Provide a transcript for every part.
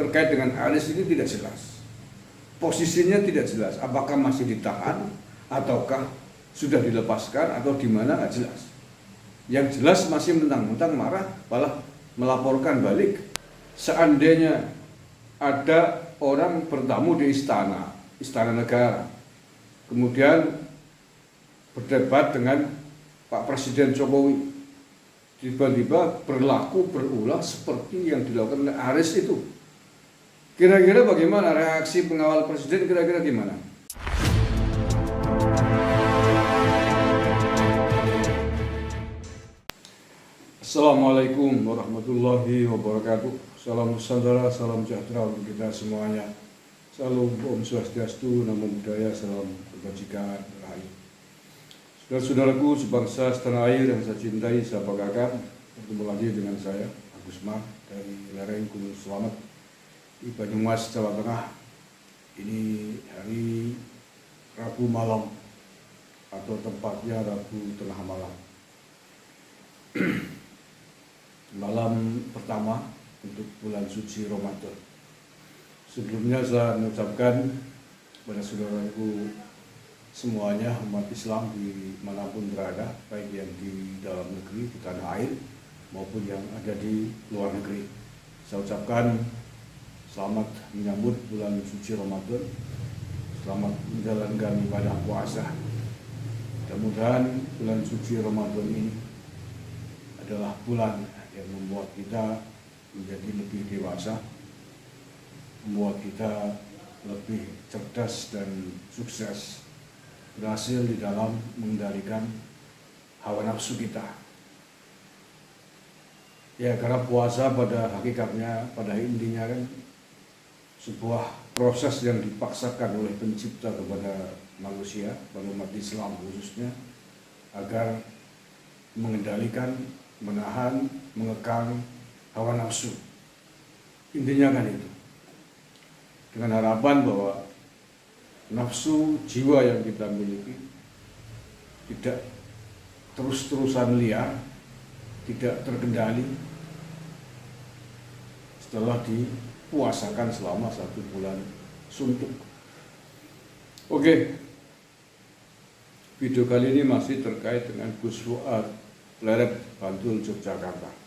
terkait dengan Aris ini tidak jelas. Posisinya tidak jelas, apakah masih ditahan ataukah sudah dilepaskan atau di mana, nggak jelas. Yang jelas masih mentang-mentang marah, malah melaporkan balik. Seandainya ada orang bertamu di istana negara, kemudian berdebat dengan Pak Presiden Jokowi, tiba-tiba berulah seperti yang dilakukan oleh Aris itu. Kira-kira bagaimana reaksi pengawal presiden, kira-kira gimana? Assalamualaikum warahmatullahi wabarakatuh. Salam saudara, salam sejahtera untuk kita semuanya. Salam Om Swastiastu, Namo Buddhaya, salam kebajikan, rahayu. Saudara-saudaraku sebangsa setanah air yang saya cintai, saya banggakan, bertemu lagi dengan saya, Agus Mar, dari lereng Gunung Slamet di Banyumas, Jawa Tengah. Ini hari Rabu malam, atau tempatnya Rabu tengah malam. Malam pertama untuk bulan suci Ramadan. Sebelumnya saya mengucapkan kepada saudaraku semuanya, umat Islam di manapun berada, baik yang di dalam negeri, di tanah air, maupun yang ada di luar negeri. Saya ucapkan selamat menyambut bulan suci Ramadan, selamat menjalankan ibadah puasa. Mudah-mudahan bulan suci Ramadan ini adalah bulan yang membuat kita menjadi lebih dewasa, membuat kita lebih cerdas dan sukses, berhasil di dalam mengendalikan hawa nafsu kita. Ya, karena puasa pada hakikatnya, pada intinya kan sebuah proses yang dipaksakan oleh pencipta kepada manusia, pada umat Islam khususnya, agar mengendalikan, menahan, mengekang hawa nafsu. Intinya kan itu. Dengan harapan bahwa nafsu jiwa yang kita miliki tidak terus-terusan liar, tidak terkendali setelah dipuasakan selama 1 bulan suntuk. Oke, video kali ini masih terkait dengan Gus Fuad Pleret, Bantul, Yogyakarta.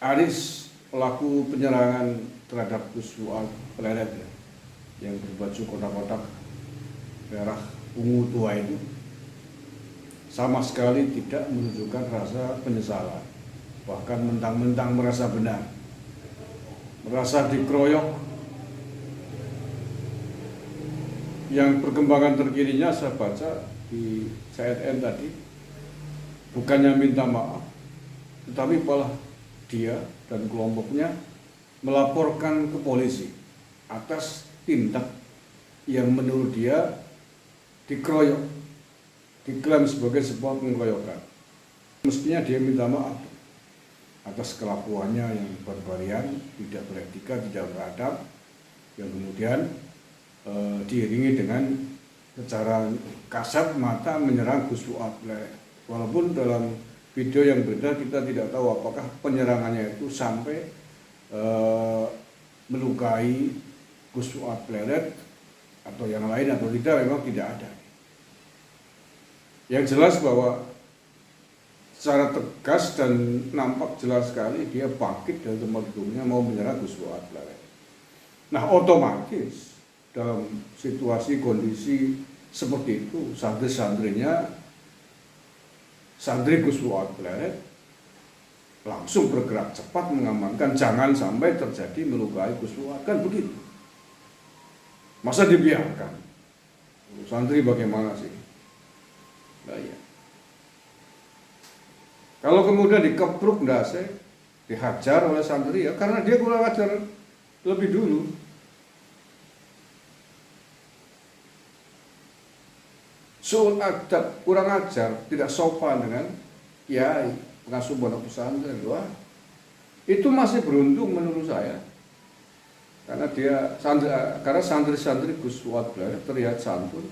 Aris pelaku penyerangan terhadap Gus Fuad Pleret yang berbaju kotak-kotak merah ungu tua itu sama sekali tidak menunjukkan rasa penyesalan, bahkan mentang-mentang merasa benar, merasa dikeroyok. Yang perkembangan terkininya saya baca di CNN tadi, bukannya minta maaf, tetapi malah dia dan kelompoknya melaporkan ke polisi atas tindak yang menurut dia dikeroyok, diklaim sebagai sebuah pengeroyokan. Mestinya dia minta maaf atas kelakuannya yang barbarian, tidak beretika, tidak beradab, yang kemudian diiringi dengan secara kasat mata menyerang Gus Fuad Pleret. Walaupun dalam video yang beredar kita tidak tahu apakah penyerangannya itu sampai melukai Gus Fuad Pleret atau yang lain atau tidak, memang tidak ada. Yang jelas bahwa secara tegas dan nampak jelas sekali dia bangkit dari tempat duduknya mau menyerang Gus Fuad Pleret. Nah, otomatis dalam situasi kondisi seperti itu, santri-santrinya, santri Gus Fuad Pleret langsung bergerak cepat mengamankan jangan sampai terjadi melukai Gus Fuad, kan begitu. Masa dibiarkan? Santri bagaimana sih? Nah, ya. Kalau kemudian dikepruk ndase, dihajar oleh santri, ya karena dia kurang ajar lebih dulu. Suul adab, kurang ajar, tidak sopan dengan kiai, pengasuh pondok pesantren. Wah, itu masih beruntung menurut saya, karena santri-santri Gus Fuad Pleret terlihat santun,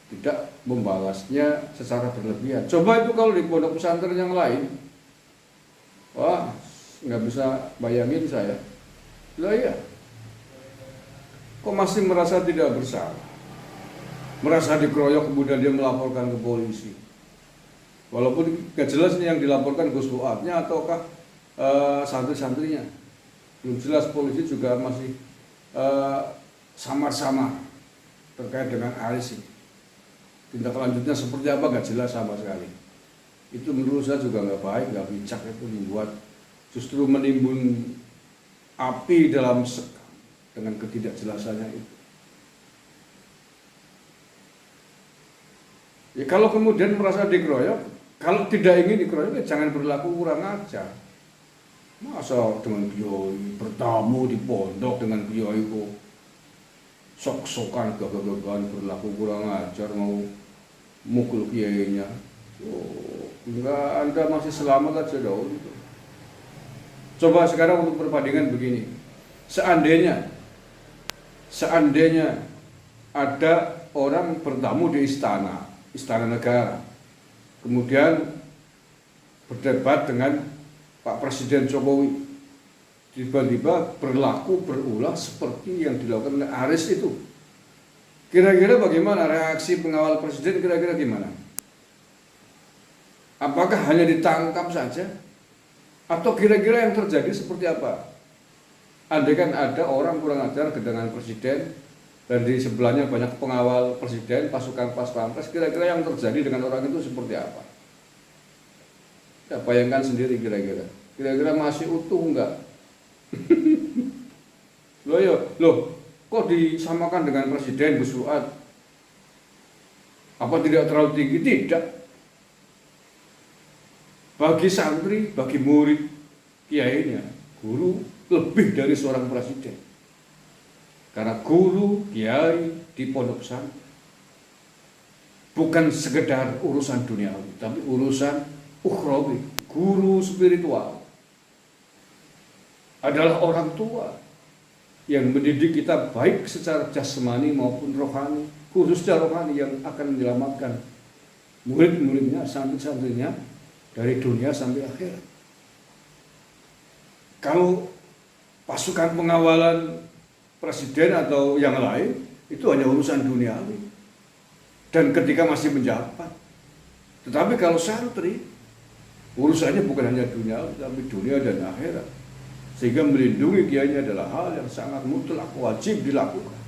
tidak membalasnya secara berlebihan. Coba itu kalau di pondok pesantren yang lain, wah, nggak bisa bayangin saya. Lah iya, kok masih merasa tidak bersalah, merasa dikeroyok kemudian dia melaporkan ke polisi. Walaupun nggak jelas nih yang dilaporkan Gus Fuadnya ataukah santri-santrinya. Belum jelas, polisi juga masih samar-samar terkait dengan Aris ini. Tindak lanjutnya seperti apa nggak jelas sama sekali. Itu menurut saya juga nggak baik, nggak bijak, itu membuat justru menimbun api dalam sekam dengan ketidakjelasannya itu. Ya kalau kemudian merasa dikeroyok, kalau tidak ingin dikeroyok ya jangan berlaku kurang ajar. Masa dengan kiai bertamu di pondok dengan kiai kok sok-sokan gagah-gagahan berlaku kurang ajar, mau mukul kiainya. Oh, enggak, Anda masih selamat aja dong. Coba sekarang untuk perbandingan begini. Seandainya ada orang bertamu di istana negara, kemudian berdebat dengan Pak Presiden Jokowi, tiba-tiba berlaku berulah seperti yang dilakukan oleh Aris itu. Kira-kira bagaimana reaksi pengawal presiden, kira-kira gimana? Apakah hanya ditangkap saja? Atau kira-kira yang terjadi seperti apa? Andai kan ada orang kurang ajar ke dengan presiden dan di sebelahnya banyak pengawal presiden, pasukan pas pampres, kira-kira yang terjadi dengan orang itu seperti apa? Ya, bayangkan sendiri kira-kira. Kira-kira masih utuh enggak? Loh, kok disamakan dengan Presiden Gus Fuad? Apa tidak terlalu tinggi? Tidak. Bagi santri, bagi murid, kiainya, guru lebih dari seorang presiden. Karena guru, kiai di pondok pesantren bukan sekedar urusan duniawi, tapi urusan ukhrawi. Guru spiritual adalah orang tua yang mendidik kita baik secara jasmani maupun rohani, khususnya rohani yang akan menyelamatkan murid-muridnya, santri-santrinya dari dunia sampai akhirat. Kalau pasukan pengawalan presiden atau yang lain itu hanya urusan duniawi dan ketika masih menjabat. Tetapi kalau santri urusannya bukan hanya dunia, tapi dunia dan akhirat. Sehingga melindungi kiainya adalah hal yang sangat mutlak, wajib dilakukan.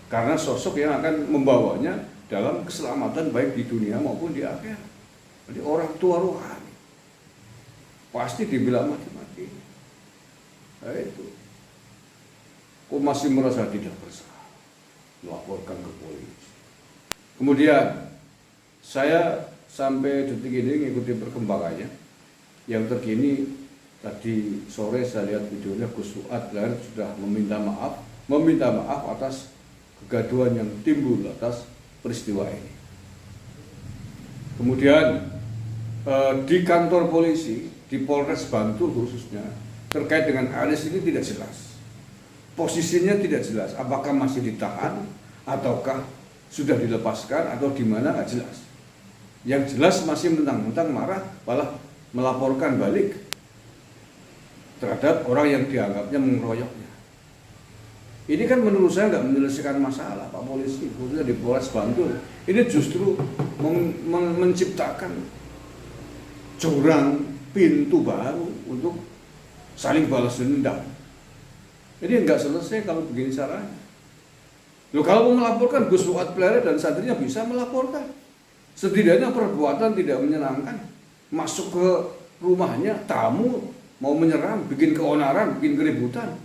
Karena sosok yang akan membawanya dalam keselamatan baik di dunia maupun di akhirat. Jadi orang tua rohani pasti dibela mati-mati. Nah itu. Kok masih merasa tidak bersalah? Laporkan ke polisi. Kemudian saya sampai detik ini mengikuti perkembangannya. Yang terkini tadi sore saya lihat videonya, Gus Fuad sudah meminta maaf atas kegaduhan yang timbul atas peristiwa ini. Kemudian di kantor polisi, di Polres Bantul khususnya, terkait dengan Aris ini tidak jelas. Posisinya tidak jelas, apakah masih ditahan ataukah sudah dilepaskan atau di mana, nggak jelas. Yang jelas masih mentang-mentang marah, malah melaporkan balik terhadap orang yang dianggapnya mengeroyoknya. Ini kan menurut saya nggak menyelesaikan masalah, Pak Polisi, khususnya di Polres Bantul. Ini justru menciptakan jurang pintu baru untuk saling balas dendam. Jadi nggak selesai kalau begini caranya. Loh, kalau mau melaporkan, Gus Fuad Pleret dan santrinya bisa melaporkan. Setidaknya perbuatan tidak menyenangkan, masuk ke rumahnya tamu, mau menyerang, bikin keonaran, bikin keributan,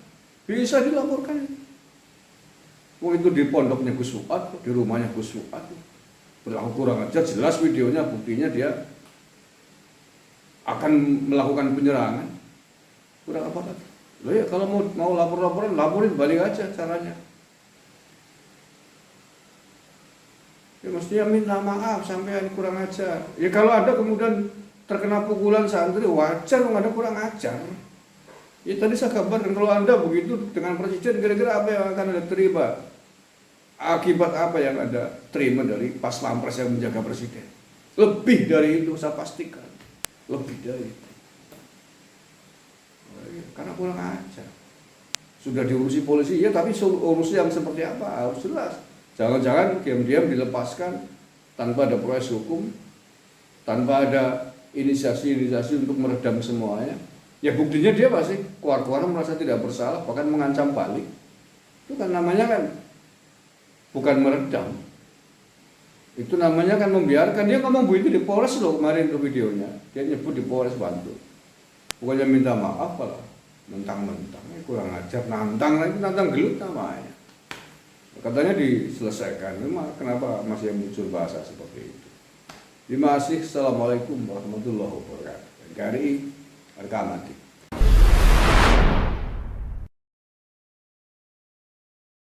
bisa dilaporkan. Oh, itu di pondoknya Gus Fuad, di rumahnya Gus Fuad, berlaku kurang ajar, jelas videonya, buktinya dia akan melakukan penyerangan. Kurang apa lagi? Loh ya, kalau mau lapor-laporan, laporin balik aja caranya. Ya mestinya minta maaf sampai kurang ajar. Ya kalau ada kemudian terkena pukulan santri, wajar nggak ada kurang ajar. Ya tadi saya kabarkan, kalau Anda begitu dengan presiden, kira-kira apa yang akan Anda terima? Akibat apa yang Anda terima dari pas pampres yang menjaga presiden? Lebih dari itu saya pastikan. Lebih dari itu. Karena kurang ajar. Sudah diurusi polisi, ya tapi urusi yang seperti apa harus jelas. Jangan-jangan diam-diam dilepaskan tanpa ada proses hukum, tanpa ada inisiasi-inisiasi untuk meredam semuanya. Ya buktinya dia pasti keluar-keluar merasa tidak bersalah, bahkan mengancam balik. Itu kan namanya kan bukan meredam. Itu namanya kan membiarkan. Dia ngomong begitu di Polres loh kemarin tuh videonya. Dia nyebut di Polres Bantul. Bukannya minta maaf lah. Mentang-mentang, kurang ajar, nantang lagi, nantang gelut namanya. Katanya diselesaikan, memang kenapa masih muncul bahasa seperti itu. Terima kasih, Assalamualaikum warahmatullahi wabarakatuh. KRI, harga mati.